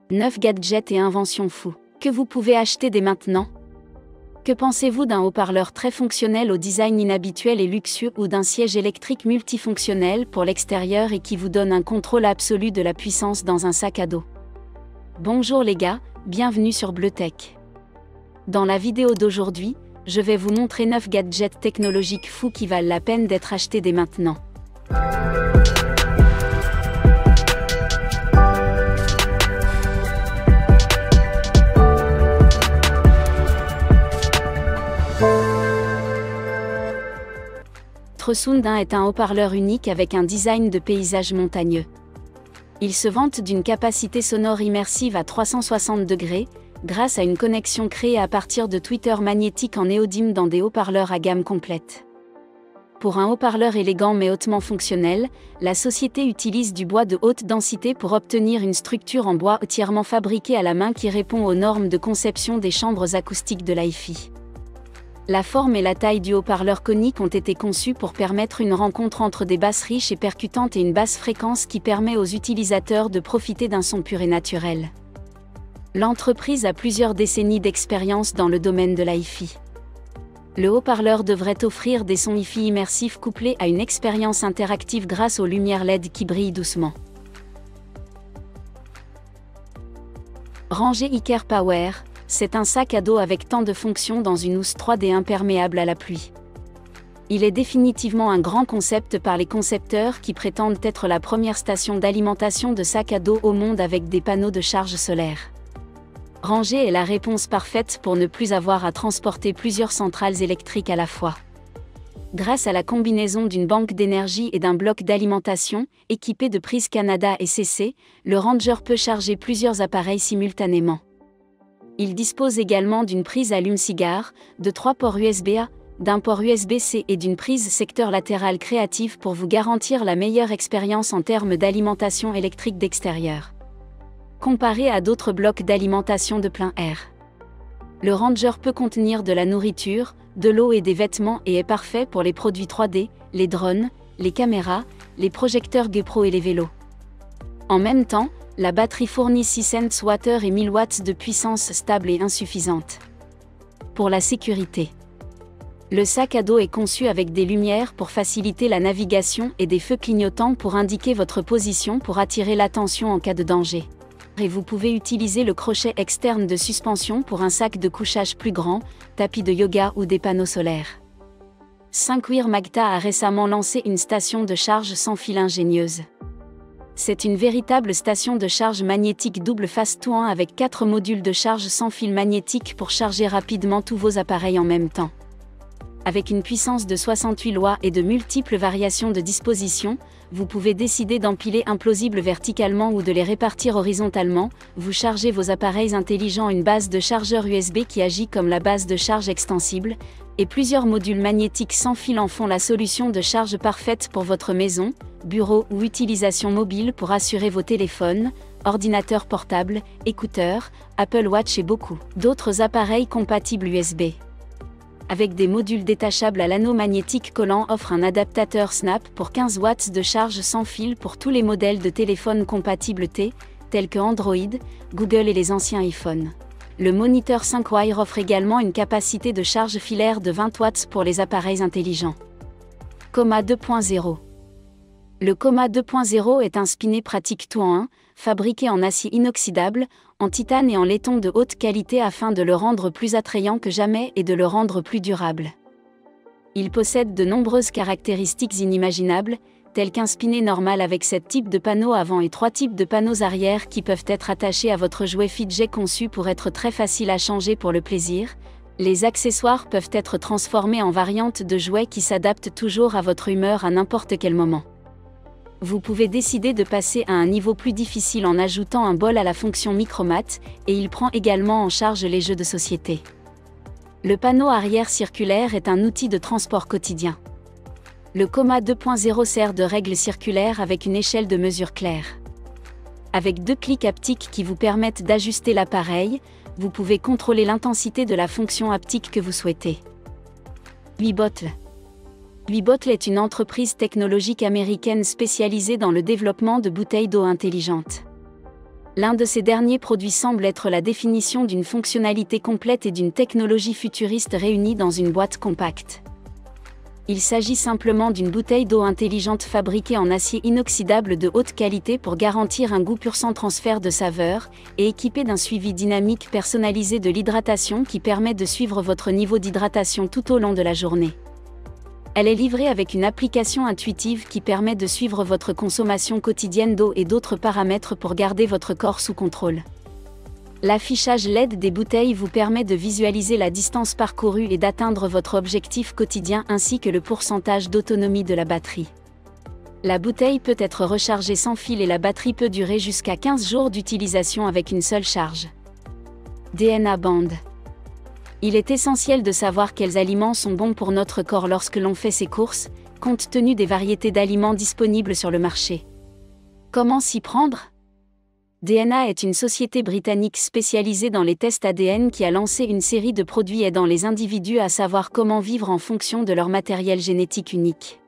9 gadgets et inventions fous que vous pouvez acheter dès maintenant. Que pensez-vous d'un haut-parleur très fonctionnel au design inhabituel et luxueux ou d'un siège électrique multifonctionnel pour l'extérieur et qui vous donne un contrôle absolu de la puissance dans un sac à dos? Bonjour les gars, bienvenue sur Bleutech. Dans la vidéo d'aujourd'hui, je vais vous montrer 9 gadgets technologiques fous qui valent la peine d'être achetés dès maintenant. Sound est un haut-parleur unique avec un design de paysage montagneux. Il se vante d'une capacité sonore immersive à 360 degrés, grâce à une connexion créée à partir de tweeters magnétiques en néodyme dans des haut-parleurs à gamme complète. Pour un haut-parleur élégant mais hautement fonctionnel, la société utilise du bois de haute densité pour obtenir une structure en bois entièrement fabriquée à la main qui répond aux normes de conception des chambres acoustiques de l'hi-fi. La forme et la taille du haut-parleur conique ont été conçus pour permettre une rencontre entre des basses riches et percutantes et une basse fréquence qui permet aux utilisateurs de profiter d'un son pur et naturel. L'entreprise a plusieurs décennies d'expérience dans le domaine de l'hi-fi. Le haut-parleur devrait offrir des sons hi-fi immersifs couplés à une expérience interactive grâce aux lumières LED qui brillent doucement. Rangé Iker Power, c'est un sac à dos avec tant de fonctions dans une housse 3D imperméable à la pluie. Il est définitivement un grand concept par les concepteurs qui prétendent être la première station d'alimentation de sacs à dos au monde avec des panneaux de charge solaire. Rangé est la réponse parfaite pour ne plus avoir à transporter plusieurs centrales électriques à la fois. Grâce à la combinaison d'une banque d'énergie et d'un bloc d'alimentation, équipé de prises Canada et CC, le Ranger peut charger plusieurs appareils simultanément. Il dispose également d'une prise allume-cigare, de 3 ports USB-A, d'un port USB-C et d'une prise secteur latéral créative pour vous garantir la meilleure expérience en termes d'alimentation électrique d'extérieur. Comparé à d'autres blocs d'alimentation de plein air, le Ranger peut contenir de la nourriture, de l'eau et des vêtements et est parfait pour les produits 3D, les drones, les caméras, les projecteurs GoPro et les vélos. En même temps, la batterie fournit 600 Wh et 1000 watts de puissance stable et insuffisante. Pour la sécurité, le sac à dos est conçu avec des lumières pour faciliter la navigation et des feux clignotants pour indiquer votre position pour attirer l'attention en cas de danger. Et vous pouvez utiliser le crochet externe de suspension pour un sac de couchage plus grand, tapis de yoga ou des panneaux solaires. 5wire Magta a récemment lancé une station de charge sans fil ingénieuse. C'est une véritable station de charge magnétique double face 2-en avec 4 modules de charge sans fil magnétique pour charger rapidement tous vos appareils en même temps. Avec une puissance de 68 watts et de multiples variations de disposition, vous pouvez décider d'empiler implosibles verticalement ou de les répartir horizontalement. Vous chargez vos appareils intelligents une base de chargeur USB qui agit comme la base de charge extensible, et plusieurs modules magnétiques sans fil en font la solution de charge parfaite pour votre maison, bureau ou utilisation mobile pour assurer vos téléphones, ordinateurs portables, écouteurs, Apple Watch et beaucoup d'autres appareils compatibles USB. Avec des modules détachables à l'anneau magnétique collant offre un adaptateur Snap pour 15 watts de charge sans fil pour tous les modèles de téléphones compatibles T, tels que Android, Google et les anciens iPhones. Le moniteur 5wire offre également une capacité de charge filaire de 20 watts pour les appareils intelligents. Koma 2.0. Le Koma 2.0 est un spinet pratique 2-en-1, fabriqué en acier inoxydable, en titane et en laiton de haute qualité afin de le rendre plus attrayant que jamais et de le rendre plus durable. Il possède de nombreuses caractéristiques inimaginables, telles qu'un spinet normal avec 7 types de panneaux avant et 3 types de panneaux arrière qui peuvent être attachés à votre jouet fidget conçu pour être très facile à changer pour le plaisir. Les accessoires peuvent être transformés en variantes de jouets qui s'adaptent toujours à votre humeur à n'importe quel moment. Vous pouvez décider de passer à un niveau plus difficile en ajoutant un bol à la fonction micromat, et il prend également en charge les jeux de société. Le panneau arrière circulaire est un outil de transport quotidien. Le Koma 2.0 sert de règle circulaire avec une échelle de mesure claire. Avec 2 clics haptiques qui vous permettent d'ajuster l'appareil, vous pouvez contrôler l'intensité de la fonction haptique que vous souhaitez. Weebottle. Weebottle est une entreprise technologique américaine spécialisée dans le développement de bouteilles d'eau intelligentes. L'un de ces derniers produits semble être la définition d'une fonctionnalité complète et d'une technologie futuriste réunie dans une boîte compacte. Il s'agit simplement d'une bouteille d'eau intelligente fabriquée en acier inoxydable de haute qualité pour garantir un goût pur sans transfert de saveur, et équipée d'un suivi dynamique personnalisé de l'hydratation qui permet de suivre votre niveau d'hydratation tout au long de la journée. Elle est livrée avec une application intuitive qui permet de suivre votre consommation quotidienne d'eau et d'autres paramètres pour garder votre corps sous contrôle. L'affichage LED des bouteilles vous permet de visualiser la distance parcourue et d'atteindre votre objectif quotidien ainsi que le pourcentage d'autonomie de la batterie. La bouteille peut être rechargée sans fil et la batterie peut durer jusqu'à 15 jours d'utilisation avec une seule charge. DNA Band. Il est essentiel de savoir quels aliments sont bons pour notre corps lorsque l'on fait ses courses, compte tenu des variétés d'aliments disponibles sur le marché. Comment s'y prendre ? DNA est une société britannique spécialisée dans les tests ADN qui a lancé une série de produits aidant les individus à savoir comment vivre en fonction de leur matériel génétique unique.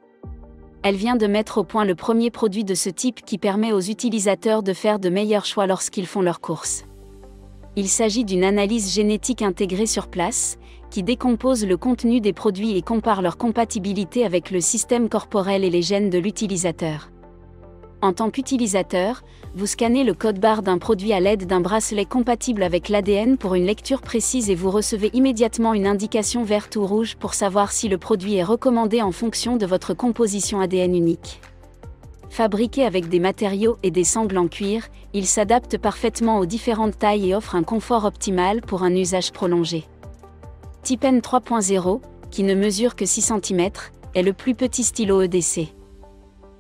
Elle vient de mettre au point le premier produit de ce type qui permet aux utilisateurs de faire de meilleurs choix lorsqu'ils font leurs courses. Il s'agit d'une analyse génétique intégrée sur place, qui décompose le contenu des produits et compare leur compatibilité avec le système corporel et les gènes de l'utilisateur. En tant qu'utilisateur, vous scannez le code barre d'un produit à l'aide d'un bracelet compatible avec l'ADN pour une lecture précise et vous recevez immédiatement une indication verte ou rouge pour savoir si le produit est recommandé en fonction de votre composition ADN unique. Fabriqué avec des matériaux et des sangles en cuir, il s'adapte parfaitement aux différentes tailles et offre un confort optimal pour un usage prolongé. Tipen 3.0, qui ne mesure que 6 cm, est le plus petit stylo EDC.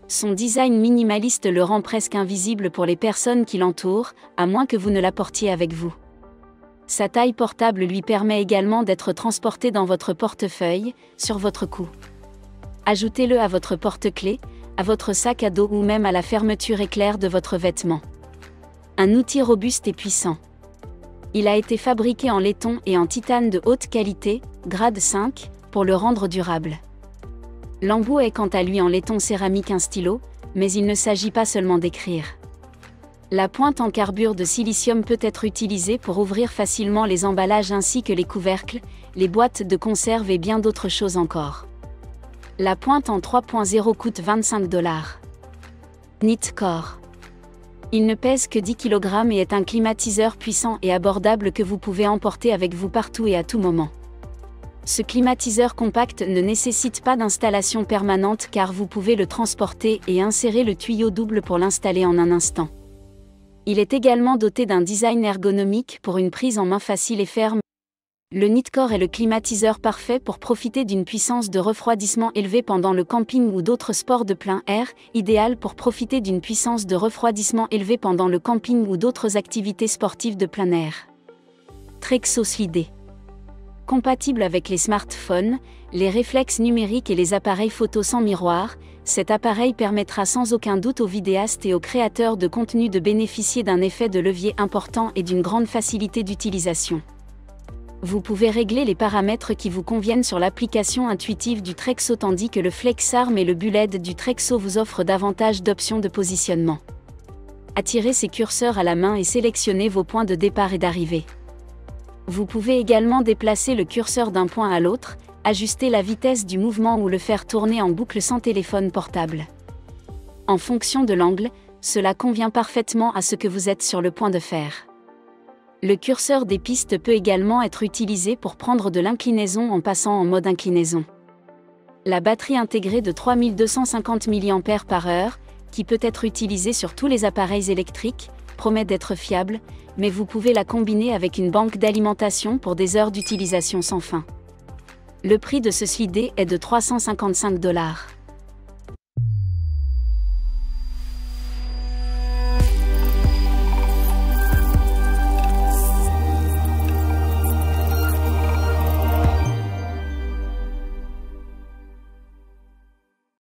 Son design minimaliste le rend presque invisible pour les personnes qui l'entourent, à moins que vous ne l'apportiez avec vous. Sa taille portable lui permet également d'être transporté dans votre portefeuille, sur votre cou. Ajoutez-le à votre porte-clés, à votre sac à dos ou même à la fermeture éclair de votre vêtement. Un outil robuste et puissant. Il a été fabriqué en laiton et en titane de haute qualité, grade 5, pour le rendre durable. L'embout est quant à lui en laiton céramique un stylo, mais il ne s'agit pas seulement d'écrire. La pointe en carbure de silicium peut être utilisée pour ouvrir facilement les emballages ainsi que les couvercles, les boîtes de conserve et bien d'autres choses encore. La pointe en 3.0 coûte 25 $. Nitcore. Il ne pèse que 10 kg et est un climatiseur puissant et abordable que vous pouvez emporter avec vous partout et à tout moment. Ce climatiseur compact ne nécessite pas d'installation permanente car vous pouvez le transporter et insérer le tuyau double pour l'installer en un instant. Il est également doté d'un design ergonomique pour une prise en main facile et ferme. Le Nitcore est le climatiseur parfait pour profiter d'une puissance de refroidissement élevée pendant le camping ou d'autres sports de plein air, idéal pour profiter d'une puissance de refroidissement élevée pendant le camping ou d'autres activités sportives de plein air. Trexo Slide. Compatible avec les smartphones, les réflexes numériques et les appareils photo sans miroir, cet appareil permettra sans aucun doute aux vidéastes et aux créateurs de contenu de bénéficier d'un effet de levier important et d'une grande facilité d'utilisation. Vous pouvez régler les paramètres qui vous conviennent sur l'application intuitive du Trexo tandis que le FlexArm et le Bullet du Trexo vous offrent davantage d'options de positionnement. Attirez ces curseurs à la main et sélectionnez vos points de départ et d'arrivée. Vous pouvez également déplacer le curseur d'un point à l'autre, ajuster la vitesse du mouvement ou le faire tourner en boucle sans téléphone portable. En fonction de l'angle, cela convient parfaitement à ce que vous êtes sur le point de faire. Le curseur des pistes peut également être utilisé pour prendre de l'inclinaison en passant en mode inclinaison. La batterie intégrée de 3250 mAh, qui peut être utilisée sur tous les appareils électriques, promet d'être fiable, mais vous pouvez la combiner avec une banque d'alimentation pour des heures d'utilisation sans fin. Le prix de ce slide est de 355 $.